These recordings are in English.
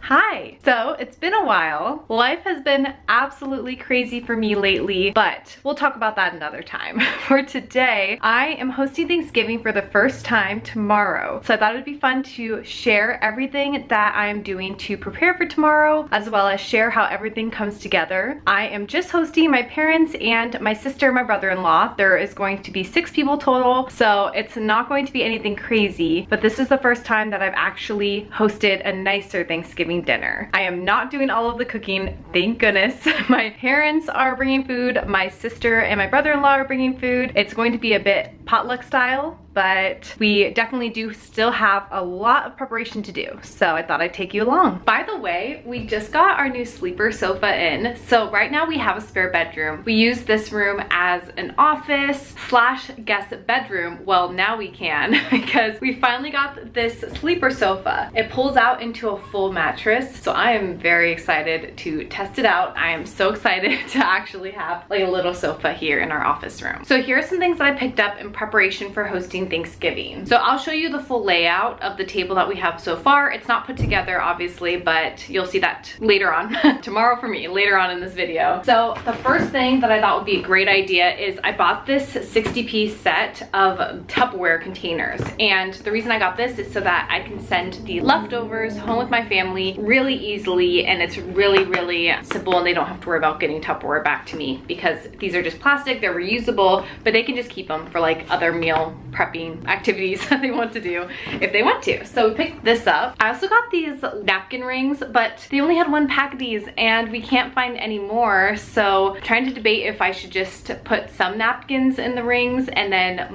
Hi! So it's been a while. Life has been absolutely crazy for me lately, but we'll talk about that another time. For today, I am hosting Thanksgiving for the first time tomorrow. So I thought it'd be fun to share everything that I am doing to prepare for tomorrow, as well as share how everything comes together. I am just hosting my parents and my sister, my brother-in-law. There is going to be 6 people total, so it's not going to be anything crazy, but this is the first time that I've actually hosted a nicer Thanksgiving dinner. I am not doing all of the cooking, thank goodness. My parents are bringing food, my sister and my brother-in-law are bringing food. It's going to be a bit potluck style, but we definitely do still have a lot of preparation to do, so I thought I'd take you along. By the way, we just got our new sleeper sofa in, so right now we have a spare bedroom. We use this room as an office slash guest bedroom. Well, now we can because we finally got this sleeper sofa. It pulls out into a full mattress, so I am very excited to test it out. I am so excited to actually have like a little sofa here in our office room. So here are some things that I picked up in preparation for hosting Thanksgiving. So I'll show you the full layout of the table that we have so far. It's not put together obviously, but you'll see that later on. Tomorrow for me, later on in this video. So the first thing that I thought would be a great idea is I bought this 60-piece set of Tupperware containers. And the reason I got this is so that I can send the leftovers home with my family really easily, and it's really simple, and they don't have to worry about getting Tupperware back to me because these are just plastic, they're reusable, but they can just keep them for like other meal prepping activities that they want to do if they want to. So we picked this up. I also got these napkin rings, but they only had 1 pack of these and we can't find any more, so I'm trying to debate if I should just put some napkins in the rings and then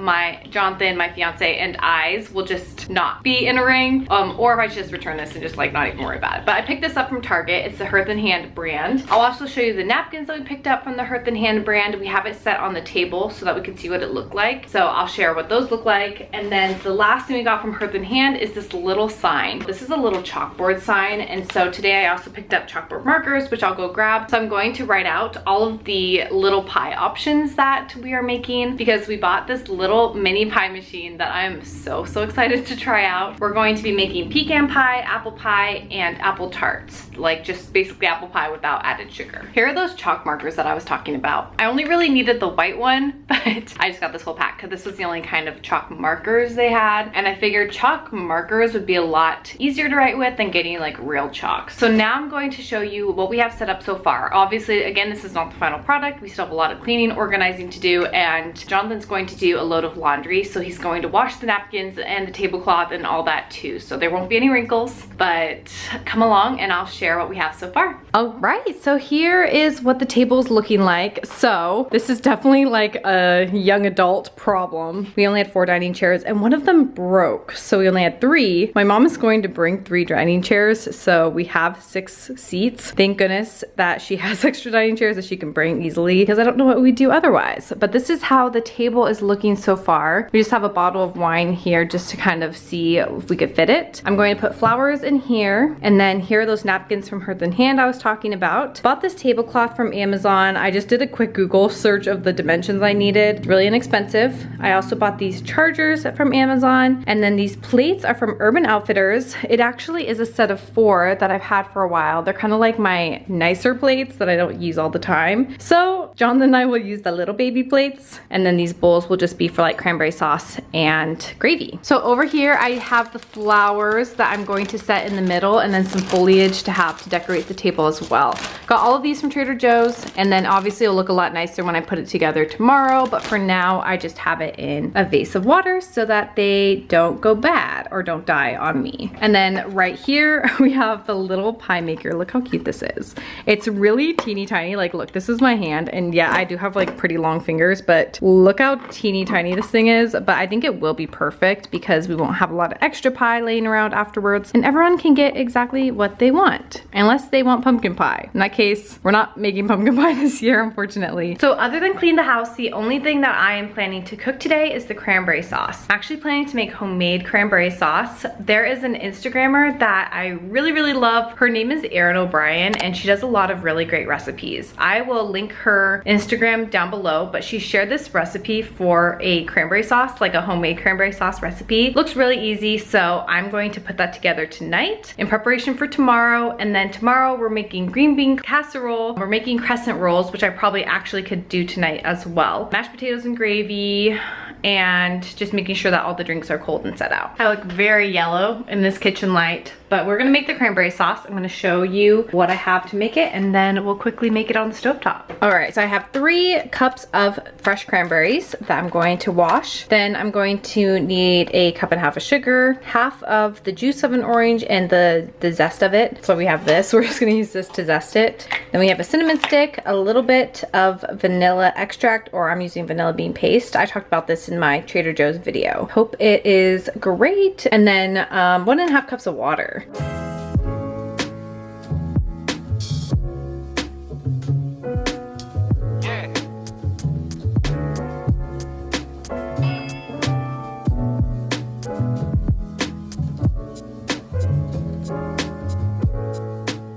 Jonathan, my fiance, and I's will just not be in a ring, or if I should just return this and just like not even worry about it. But I picked this up from Target. It's the Hearth and Hand brand. I'll also show you the napkins that we picked up from the Hearth and Hand brand. We have it set on the table so that we can see what it looked like. So I'll share what those look like. And then the last thing we got from Hearth and Hand is this little sign. This is a little chalkboard sign. And so today I also picked up chalkboard markers, which I'll go grab. So I'm going to write out all of the little pie options that we are making because we bought this little mini pie machine that I'm so excited to try out. We're going to be making pecan pie, apple pie, and apple tarts. Like just basically apple pie without added sugar. Here are those chalk markers that I was talking about. I only really needed the white one, but I just got this whole pack because this was the only kind of chalk markers they had. And I figured chalk markers would be a lot easier to write with than getting like real chalk. So now I'm going to show you what we have set up so far. Obviously, again, this is not the final product. We still have a lot of cleaning, organizing to do, and Jonathan's going to do a load of laundry. So he's going to wash the napkins and the tablecloth and all that too. So there won't be any wrinkles, but come along and I'll share what we have so far. All right, so here is what the table's looking like. So this is definitely like a young adult problem. We only had 4 dining chairs and one of them broke. So we only had 3. My mom is going to bring 3 dining chairs. So we have 6 seats. Thank goodness that she has extra dining chairs that she can bring easily because I don't know what we'd do otherwise. But this is how the table is looking so far. We just have a bottle of wine here just to kind of see if we could fit it. I'm going to put flowers in here, and then here are those napkins from Hearth and Hand I was talking about. Bought this tablecloth from Amazon. I just did a quick Google search of the dimensions I needed. It's really inexpensive. I also bought these chargers from Amazon, and then these plates are from Urban Outfitters. It actually is a set of 4 that I've had for a while. They're kind of like my nicer plates that I don't use all the time. So Jonathan and I will use the little baby plates, and then these bowls will just be for like cranberry sauce and gravy. So over here I have the flowers that I'm going to set in the middle, and then some foliage to have to decorate the table as well. Got all of these from Trader Joe's, and then obviously it'll look a lot nicer when I put it together tomorrow, but for now I just have it in a vase of water so that they don't go bad or don't die on me. And then right here we have the little pie maker. Look how cute this is. It's really teeny tiny. Like look, this is my hand, and yeah, I do have like pretty long fingers, but look how teeny tiny this thing is. But I think it will be perfect because we won't have a lot of extra pie laying around afterwards, and everyone can get exactly what they want, unless they want pumpkin pie. In that case, we're not making pumpkin pie this year, unfortunately. So other than clean the house, the only thing that I am planning to cook today is the cranberry cranberry sauce. I'm actually planning to make homemade cranberry sauce. There is an Instagrammer that I really, really love. Her name is Erin O'Brien, and she does a lot of really great recipes. I will link her Instagram down below, but she shared this recipe for a cranberry sauce, like a homemade cranberry sauce recipe. Looks really easy, so I'm going to put that together tonight in preparation for tomorrow. And then tomorrow we're making green bean casserole. We're making crescent rolls, which I probably actually could do tonight as well. Mashed potatoes and gravy, and just making sure that all the drinks are cold and set out. I look very yellow in this kitchen light, but we're gonna make the cranberry sauce. I'm gonna show you what I have to make it, and then we'll quickly make it on the stovetop. All right, so I have 3 cups of fresh cranberries that I'm going to wash. Then I'm going to need a cup and a half of sugar, half of the juice of an orange, and the zest of it. So we have this, we're just gonna use this to zest it. Then we have a cinnamon stick, a little bit of vanilla extract, or I'm using vanilla bean paste. I talked about this in my Trader Joe's video. Hope it is great. And then 1.5 cups of water.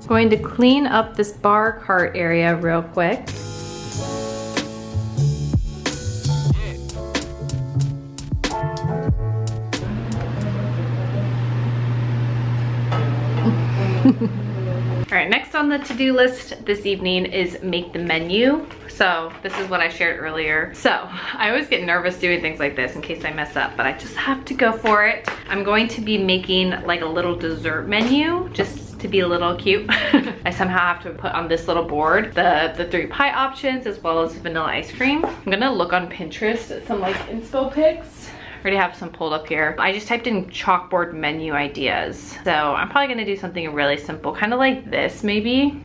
Going to clean up this bar cart area real quick. All right, next on the to-do list this evening is make the menu. So this is what I shared earlier. So I always get nervous doing things like this in case I mess up, but I just have to go for it. I'm going to be making like a little dessert menu, just to be a little cute. I somehow have to put on this little board the 3 pie options as well as vanilla ice cream. I'm gonna look on Pinterest at some like inspo pics. I already have some pulled up here. I just typed in chalkboard menu ideas. So I'm probably gonna do something really simple, kind of like this maybe.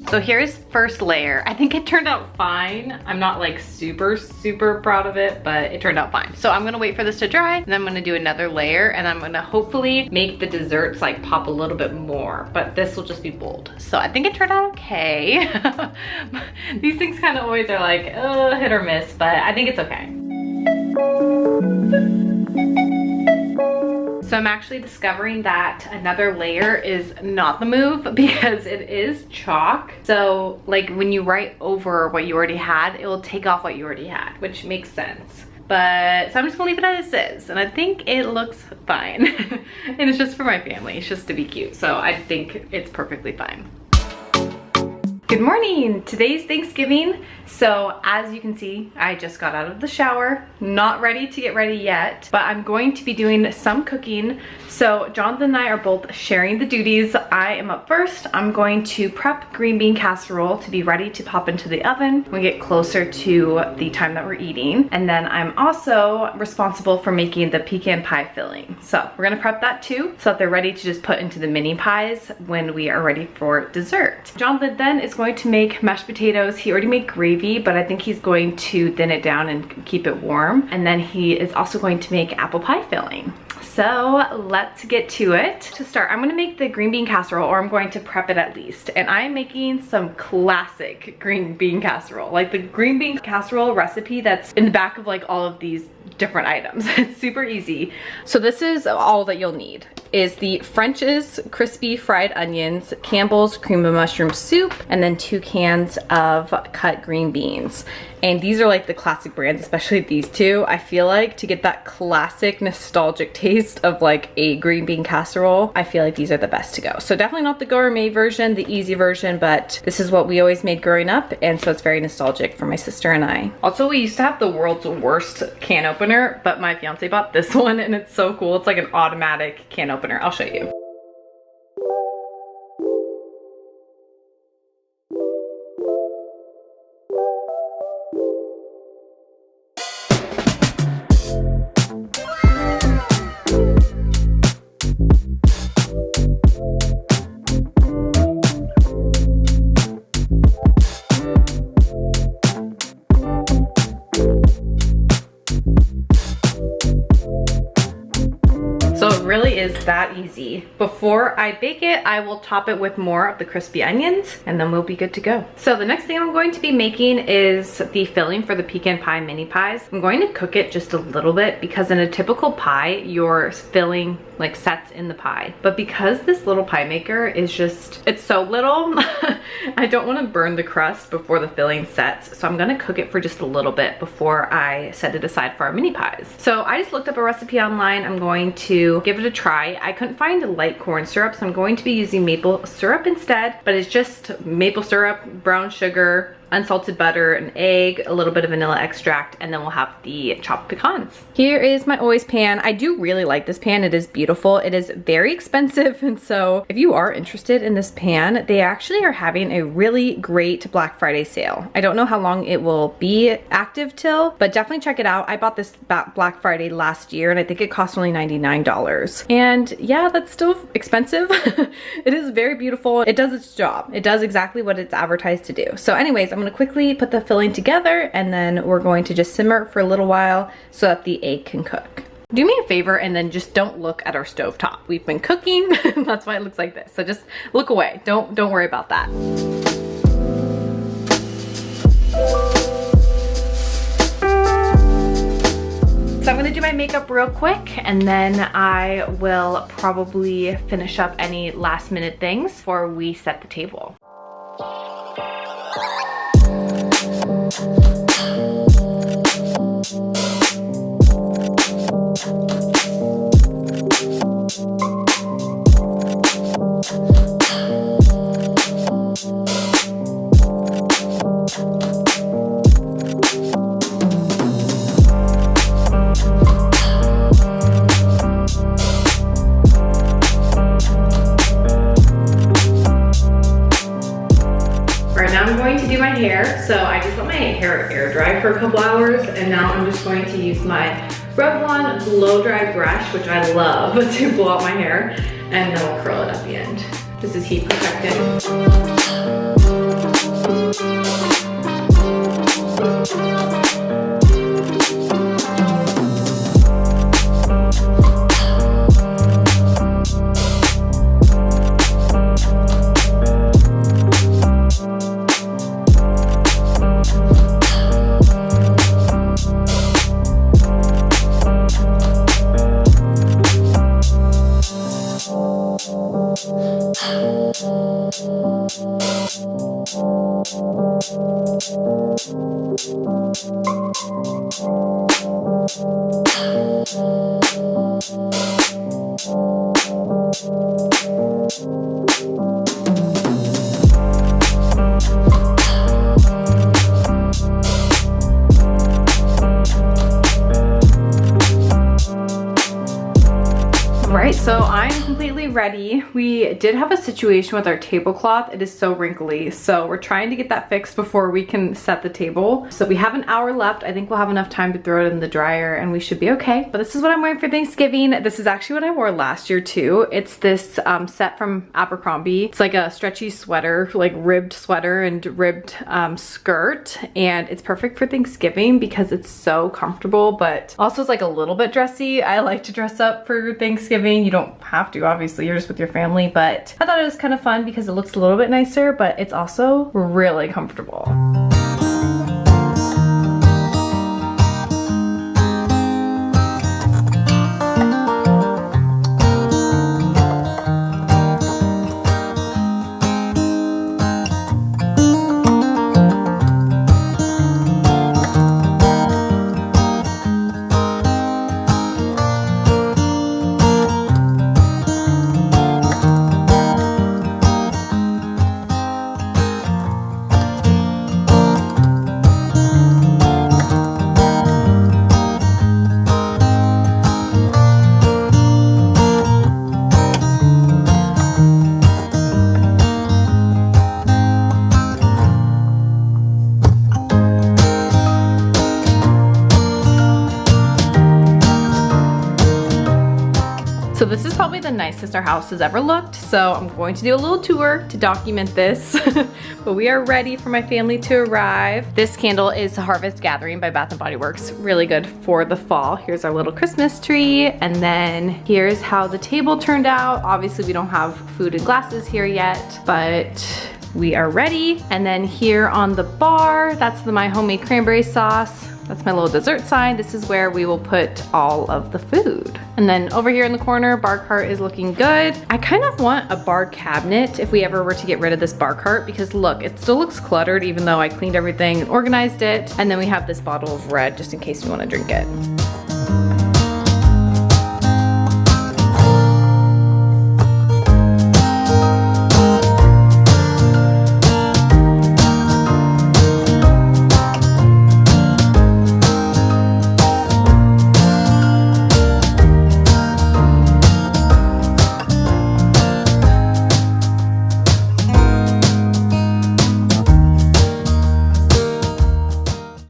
So here's first layer. I think it turned out fine. I'm not like super proud of it, but it turned out fine. So I'm gonna wait for this to dry, and then I'm gonna do another layer, and I'm gonna hopefully make the desserts like pop a little bit more, but this will just be bold. So I think it turned out okay. These things kind of always are like hit or miss, but I think it's okay. So I'm actually discovering that another layer is not the move because it is chalk. So like when you write over what you already had, it will take off what you already had, which makes sense. But so I'm just gonna leave it as it is, and I think it looks fine. And it's just for my family, it's just to be cute. So I think it's perfectly fine. Good morning, today's Thanksgiving. So as you can see, I just got out of the shower, not ready to get ready yet, but I'm going to be doing some cooking. So Jonathan and I are both sharing the duties. I am up first. I'm going to prep green bean casserole to be ready to pop into the oven when we get closer to the time that we're eating. And then I'm also responsible for making the pecan pie filling. So we're gonna prep that too, so that they're ready to just put into the mini pies when we are ready for dessert. Jonathan then is going to make mashed potatoes. He already made gravy, but I think he's going to thin it down and keep it warm. And then he is also going to make apple pie filling. So let's get to it. To start, I'm gonna make the green bean casserole, or I'm going to prep it at least. And I'm making some classic green bean casserole, like the green bean casserole recipe that's in the back of like all of these different items. It's super easy. So this is all that you'll need, is the French's crispy fried onions, Campbell's cream of mushroom soup, and then 2 cans of cut green beans. And these are like the classic brands, especially these two. I feel like to get that classic nostalgic taste of like a green bean casserole, I feel like these are the best to go. So definitely not the gourmet version, the easy version, but this is what we always made growing up, and so it's very nostalgic for my sister and I. Also, we used to have the world's worst can opener, but my fiance bought this one and it's so cool. It's like an automatic can opener. I'll show you. really is that easy. Before I bake it, I will top it with more of the crispy onions and then we'll be good to go. So the next thing I'm going to be making is the filling for the pecan pie mini pies. I'm going to cook it just a little bit because in a typical pie, your filling like sets in the pie. But because this little pie maker is just, it's so little, I don't want to burn the crust before the filling sets. So I'm gonna cook it for just a little bit before I set it aside for our mini pies. So I just looked up a recipe online. I'm going to give it a try. I couldn't find light corn syrup, so I'm going to be using maple syrup instead, but it's just maple syrup, brown sugar, unsalted butter, an egg, a little bit of vanilla extract, and then we'll have the chopped pecans. Here is my always pan. I do really like this pan. It is beautiful. It is very expensive, and so if you are interested in this pan, they actually are having a really great Black Friday sale. I don't know how long it will be active till, but definitely check it out. I bought this Black Friday last year, and I think it cost only $99. And yeah, that's still expensive. It is very beautiful. It does its job. It does exactly what it's advertised to do. So anyways, I'm gonna quickly put the filling together and then we're going to just simmer it for a little while so that the egg can cook. Do me a favor and then just don't look at our stove top. We've been cooking, that's why it looks like this. So just look away, don't worry about that. So I'm gonna do my makeup real quick and then I will probably finish up any last minute things before we set the table. So I just let my hair air dry for a couple hours and now I'm just going to use my Revlon blow dry brush, which I love, to blow out my hair, and then we'll curl it at the end. This is heat protected. Right, so I'm completely ready. We did have a situation with our tablecloth. It is so wrinkly, so we're trying to get that fixed before we can set the table. So we have an hour left. I think we'll have enough time to throw it in the dryer and we should be okay. But this is what I'm wearing for Thanksgiving. This is actually what I wore last year too. It's this set from Abercrombie. It's like a stretchy sweater, like ribbed sweater and ribbed skirt, and it's perfect for Thanksgiving because it's so comfortable, but also it's like a little bit dressy. I like to dress up for Thanksgiving. You don't have to, obviously, you're just with your family, but I thought it was kind of fun because it looks a little bit nicer, but it's also really comfortable. So this is probably the nicest our house has ever looked, so I'm going to do a little tour to document this. But we are ready for my family to arrive. This candle is Harvest Gathering by Bath & Body Works. Really good for the fall. Here's our little Christmas tree, and then here's how the table turned out. Obviously we don't have food and glasses here yet, but we are ready. And then here on the bar, that's my homemade cranberry sauce. That's my little dessert side. This is where we will put all of the food. And then over here in the corner, bar cart is looking good. I kind of want a bar cabinet if we ever were to get rid of this bar cart, because look, it still looks cluttered even though I cleaned everything and organized it. And then we have this bottle of red just in case we want to drink it.